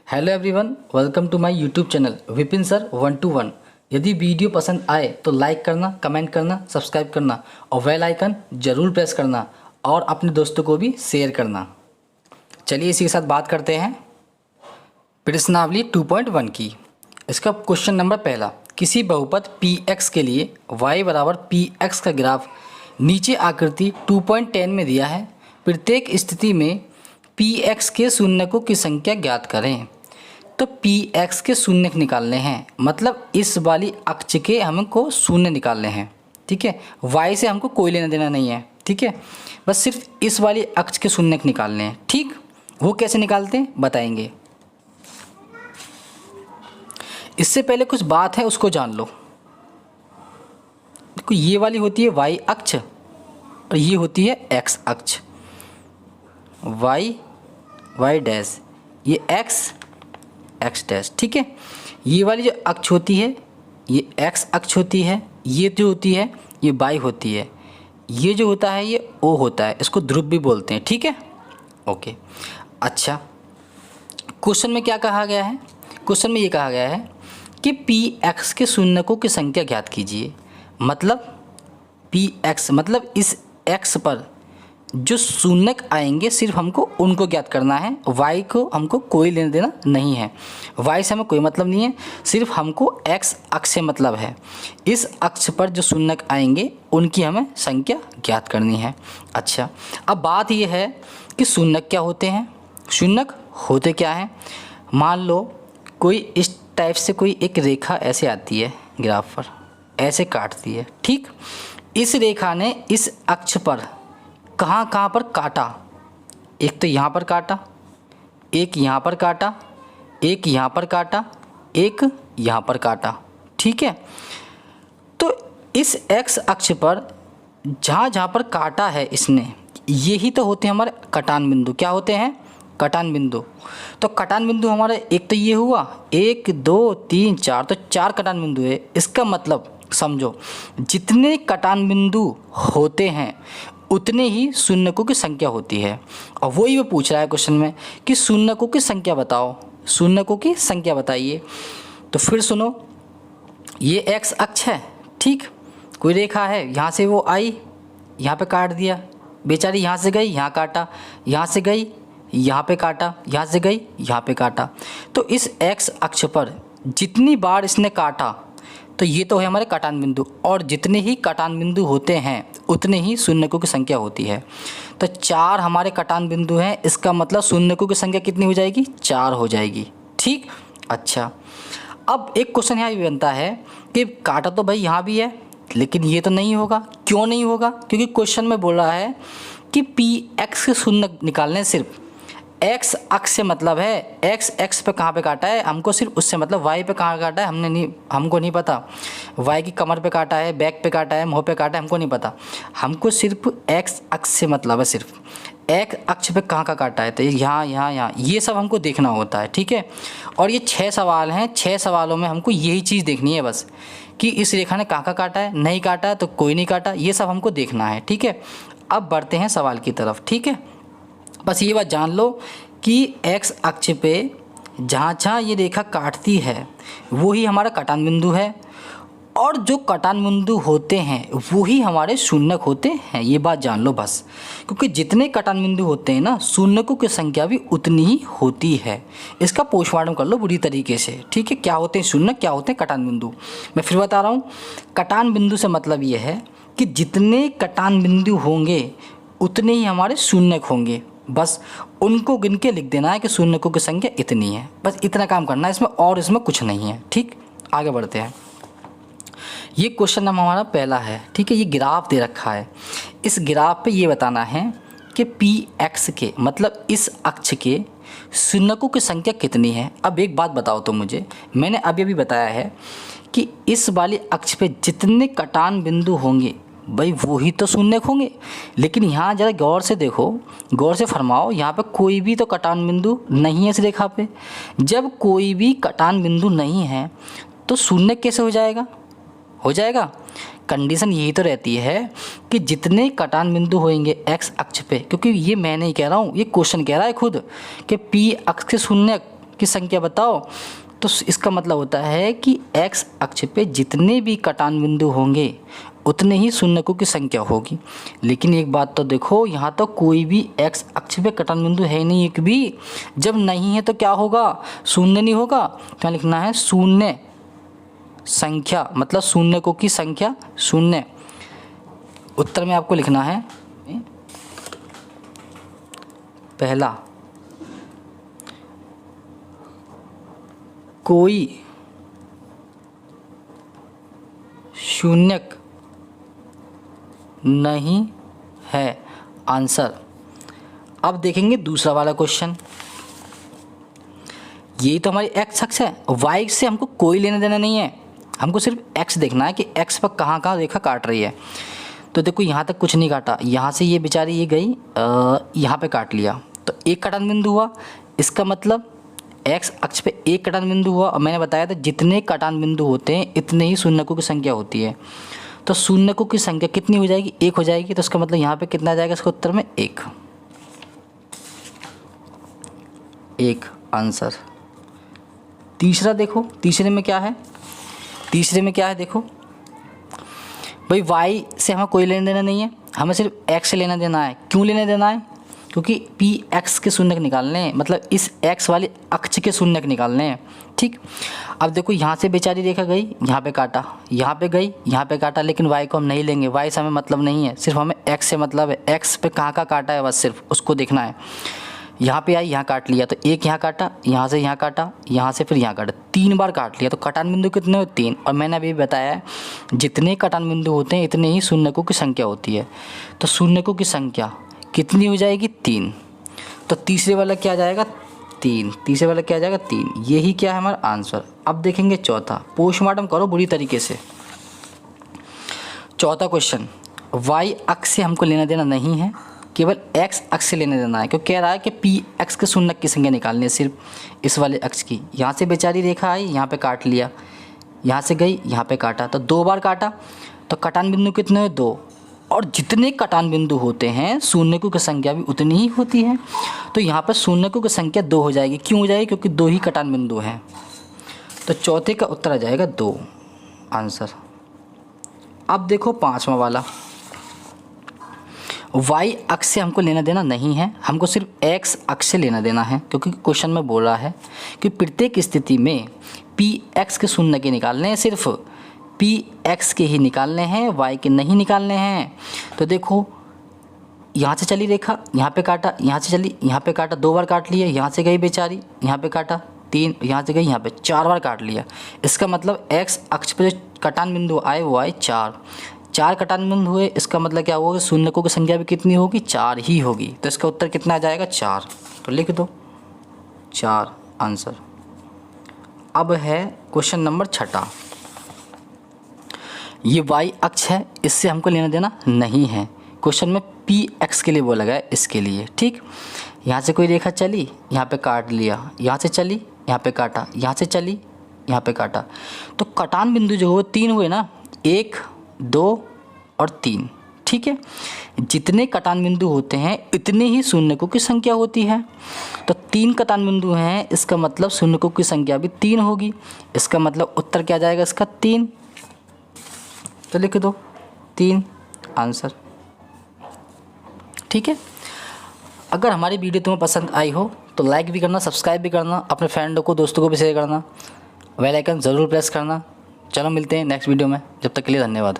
Hello everyone, welcome to my YouTube channel Vipin sir 121। यदि video पसंद आए तो लाइक करना, कमेंट करना, सब्सक्राइब करना और बेल आइकन ज़रूर प्रेस करना और अपने दोस्तों को भी शेयर करना। चलिए इसी के साथ बात करते हैं प्रश्नावली 2.1 की। इसका क्वेश्चन नंबर पहला, किसी बहुपद px के लिए y बराबर px का ग्राफ नीचे आकृति 2.10 में दिया है। प्रत्येक स्थिति में px के शून्यकों की संख्या ज्ञात करें। तो px के शून्य निकालने हैं, मतलब इस वाली अक्ष के हमको शून्य निकालने हैं। ठीक है, y से हमको कोई लेना देना नहीं है। ठीक है, बस सिर्फ इस वाली अक्ष के शून्य निकालने हैं। ठीक, वो कैसे निकालते हैं बताएंगे। इससे पहले कुछ बात है उसको जान लो। देखो, ये वाली होती है y अक्ष और ये होती है x अक्ष। y डैश, ये x डैश। ठीक है, ये वाली जो अक्ष होती है ये x अक्ष होती है, ये जो होती है ये y होती है, ये जो होता है ये o होता है। इसको ध्रुव भी बोलते हैं। ठीक है, ओके। अच्छा, क्वेश्चन में क्या कहा गया है? क्वेश्चन में ये कहा गया है कि px के शून्यकों की संख्या ज्ञात कीजिए। मतलब px मतलब इस x पर जो शून्यक आएंगे सिर्फ हमको उनको ज्ञात करना है। y को हमको कोई लेना देना नहीं है, y से हमें कोई मतलब नहीं है, सिर्फ हमको x अक्ष से मतलब है। इस अक्ष पर जो शून्यक आएंगे उनकी हमें संख्या ज्ञात करनी है। अच्छा, अब बात यह है कि शून्यक क्या होते हैं। शून्यक होते क्या हैं? मान लो कोई इस टाइप से कोई एक रेखा ऐसे आती है, ग्राफ पर ऐसे काटती है। ठीक, इस रेखा ने इस अक्ष पर कहाँ पर काटा? एक तो यहाँ पर काटा, एक यहाँ पर काटा, एक यहाँ पर काटा, एक यहाँ पर काटा। ठीक है, तो इस x अक्ष पर जहाँ पर काटा है इसने, यही तो होते हैं हमारे कटान बिंदु। क्या होते हैं? कटान बिंदु। तो कटान बिंदु हमारे एक तो ये हुआ, 1 2 3 4, तो 4 कटान बिंदु है। इसका मतलब समझो, जितने कटान बिंदु होते हैं उतने ही शून्यकों की संख्या होती है। और वही वो पूछ रहा है क्वेश्चन में कि शून्यकों की संख्या बताओ, शून्यकों की संख्या बताइए। तो फिर सुनो, ये x अक्ष है। ठीक, कोई रेखा है, यहाँ से वो आई, यहाँ पे काट दिया, बेचारी यहाँ से गई, यहाँ काटा, यहाँ से गई, यहाँ पे काटा, यहाँ से गई, यहाँ पे काटा। तो इस x अक्ष पर जितनी बार इसने काटा तो ये तो है हमारे कटान बिंदु, और जितने ही कटान बिंदु होते हैं उतने ही शून्यकों की संख्या होती है। तो 4 हमारे कटान बिंदु हैं, इसका मतलब शून्यकों की संख्या कितनी हो जाएगी? 4 हो जाएगी। ठीक, अच्छा, अब एक क्वेश्चन यहाँ भी बनता है कि काटा तो भाई यहाँ भी है, लेकिन ये तो नहीं होगा। क्यों नहीं होगा? क्योंकि क्वेश्चन में बोल रहा है कि px के शून्य निकालने सिर्फ x अक्ष से मतलब है। x x पे कहाँ पे काटा है हमको सिर्फ उससे मतलब, y पे कहाँ काटा है हमको नहीं पता। y की कमर पे काटा है, बैक पे काटा है, मुँह पे काटा है, हमको नहीं पता। हमको सिर्फ x अक्ष से मतलब है, सिर्फ x अक्ष पे कहाँ काटा है, तो यहाँ यहाँ यहाँ, ये सब हमको देखना होता है। ठीक है, और ये 6 सवाल हैं। 6 सवालों में हमको यही चीज़ देखनी है बस, कि इस रेखा ने कहाँ काटा है, नहीं काटा तो कोई नहीं काटा, ये सब हमको देखना है। ठीक है, अब बढ़ते हैं सवाल की तरफ। ठीक है, बस ये बात जान लो कि x अक्ष पे जहाँ ये रेखा काटती है वही हमारा कटान बिंदु है, और जो कटान बिंदु होते हैं वही हमारे शून्यक होते हैं। ये बात जान लो बस, क्योंकि जितने कटान बिंदु होते हैं ना, शून्यकों की संख्या भी उतनी ही होती है। इसका पोस्टमार्टम कर लो बुरी तरीके से। ठीक है, क्या होते हैं शून्यक, क्या होते हैं कटान बिंदु। मैं फिर बता रहा हूँ, कटान बिंदु से मतलब ये है कि जितने कटान बिंदु होंगे उतने ही हमारे शून्यक होंगे। बस उनको गिन के लिख देना है कि शून्यकों की संख्या इतनी है, बस इतना काम करना है इसमें, और इसमें कुछ नहीं है। ठीक, आगे बढ़ते हैं। ये क्वेश्चन हमारा पहला है। ठीक है, ये ग्राफ दे रखा है। इस ग्राफ पे ये बताना है कि px के मतलब इस अक्ष के शून्यकों की संख्या कितनी है। अब एक बात बताओ तो मुझे, मैंने अभी बताया है कि इस वाली अक्ष पे जितने कटान बिंदु होंगे भाई वही तो शून्यक होंगे। लेकिन यहाँ ज़रा गौर से देखो, गौर से फरमाओ, यहाँ पे कोई भी तो कटान बिंदु नहीं है इस रेखा पे। जब कोई भी कटान बिंदु नहीं है तो शून्यक कैसे हो जाएगा? हो जाएगा। कंडीशन यही तो रहती है कि जितने कटान बिंदु होंगे x अक्ष पे, क्योंकि ये मैं नहीं कह रहा हूँ, ये क्वेश्चन कह रहा है खुद कि p अक्ष के शून्यक की संख्या बताओ, तो इसका मतलब होता है कि x अक्ष पे जितने भी कटान बिंदु होंगे उतने ही शून्यकों की संख्या होगी। लेकिन एक बात तो देखो, यहाँ तो कोई भी x अक्ष पे कटान बिंदु है नहीं एक भी। जब नहीं है तो क्या होगा, शून्य नहीं होगा। क्या लिखना है, शून्य संख्या, मतलब शून्यकों की संख्या शून्य। उत्तर में आपको लिखना है पहला, कोई शून्यक नहीं है, आंसर। अब देखेंगे दूसरा वाला क्वेश्चन। ये तो हमारी एक्स अक्ष है, वाई से हमको कोई लेना देना नहीं है, हमको सिर्फ एक्स देखना है कि एक्स पर कहाँ कहाँ रेखा काट रही है। तो देखो यहाँ तक कुछ नहीं काटा, यहाँ से ये बेचारी ये गई यहाँ पे काट लिया, तो एक कटान बिंदु हुआ। इसका मतलब एक्स अक्ष पे एक कटान बिंदु हुआ, और मैंने बताया था जितने कटान बिंदु होते हैं इतने ही शून्यकों की संख्या होती है। तो शून्यकों की संख्या कितनी हो जाएगी, एक हो जाएगी। तो इसका मतलब यहाँ पे कितना आ जाएगा, इसका उत्तर में एक, आंसर। तीसरा देखो, तीसरे में क्या है, देखो भाई वाई से हमें कोई लेना देना नहीं है, हमें सिर्फ एक्स से लेना देना है। क्यों लेना देना है, क्योंकि पी एक्स के शून्यक निकालने हैं, मतलब इस एक्स वाले अक्ष के शून्यक निकालने हैं। ठीक, अब देखो यहाँ से बेचारी रेखा गई, यहाँ पे काटा, यहाँ पे गई, यहाँ पे काटा, लेकिन वाई को हम नहीं लेंगे, वाई से हमें मतलब नहीं है, सिर्फ हमें एक्स से मतलब है। एक्स पे कहाँ कहाँ काटा है बस सिर्फ उसको देखना है। यहाँ पे आई, यहाँ काट लिया, तो एक यहाँ काटा, यहाँ से यहाँ काटा, यहाँ से फिर यहाँ काटा, 3 बार काट लिया। तो कटान बिंदु कितने हो, 3। और मैंने अभी बताया है जितने कटान बिंदु होते हैं इतने ही शून्यकों की संख्या होती है। तो शून्यकों की संख्या कितनी हो जाएगी, 3। तो तीसरे वाला क्या आ जाएगा, 3। तीसरे वाला क्या आ जाएगा, 3। यही क्या है हमारा आंसर। अब देखेंगे चौथा, पोस्टमार्टम करो बुरी तरीके से। चौथा क्वेश्चन, वाई अक्ष से हमको लेना देना नहीं है, केवल एक्स अक्ष से लेने देना है। क्यों कह रहा है कि पी एक्स के शून्यक की संख्या निकालनी है, सिर्फ इस वाले अक्ष की। यहाँ से बेचारी रेखा आई, यहाँ पे काट लिया, यहाँ से गई, यहाँ पे काटा, तो 2 बार काटा। तो कटान बिंदु कितने हुए, 2। और जितने कटान बिंदु होते हैं शून्यकों की संख्या भी उतनी ही होती है। तो यहाँ पर शून्यकों की संख्या 2 हो जाएगी। क्यों हो जाएगी, क्योंकि 2 ही कटान बिंदु हैं। तो चौथे का उत्तर आ जाएगा 2, आंसर। अब देखो पांचवा वाला, वाई अक्ष से हमको लेना देना नहीं है, हमको सिर्फ एक्स अक्ष से लेना देना है। क्योंकि क्वेश्चन में बोल रहा है कि प्रत्येक स्थिति में पी एक्स के शून्य के निकालने हैं, सिर्फ पी एक्स के ही निकालने हैं, वाई के नहीं निकालने हैं। तो देखो यहाँ से चली रेखा, यहाँ पे काटा, यहाँ से चली, यहाँ पे काटा, 2 बार काट लिया, यहाँ से गई बेचारी, यहाँ पे काटा, 3, यहाँ से गई, यहाँ पे 4 बार काट लिया। इसका मतलब एक्स अक्ष पर जो कटान बिंदु आए वो आए 4 कटान बिंदु हुए। इसका मतलब क्या होगा, शून्यकों की संख्या भी कितनी होगी, 4 ही होगी। तो इसका उत्तर कितना आ जाएगा, 4। तो लिख दो 4, आंसर। अब है क्वेश्चन नंबर 6। ये वाई अक्ष है, इससे हमको लेना देना नहीं है। क्वेश्चन में पी एक्स के लिए बोला गया है, इसके लिए। ठीक, यहाँ से कोई रेखा चली, यहाँ पे काट लिया, यहाँ से चली, यहाँ पे काटा, यहाँ से चली, यहाँ पे काटा। तो कटान बिंदु जो हुए 3 हुए ना, 1, 2 और 3। ठीक है, जितने कटान बिंदु होते हैं इतने ही शून्यकों की संख्या होती है। तो 3 कटान बिंदु हैं, इसका मतलब शून्यकों की संख्या भी 3 होगी। इसका मतलब उत्तर क्या जाएगा इसका, 3। तो लिख दो 3, आंसर। ठीक है, अगर हमारी वीडियो तुम्हें पसंद आई हो तो लाइक भी करना, सब्सक्राइब भी करना, अपने फ्रेंडों को, दोस्तों को भी शेयर करना, बेल आइकन ज़रूर प्रेस करना। चलो मिलते हैं नेक्स्ट वीडियो में, जब तक के लिए धन्यवाद।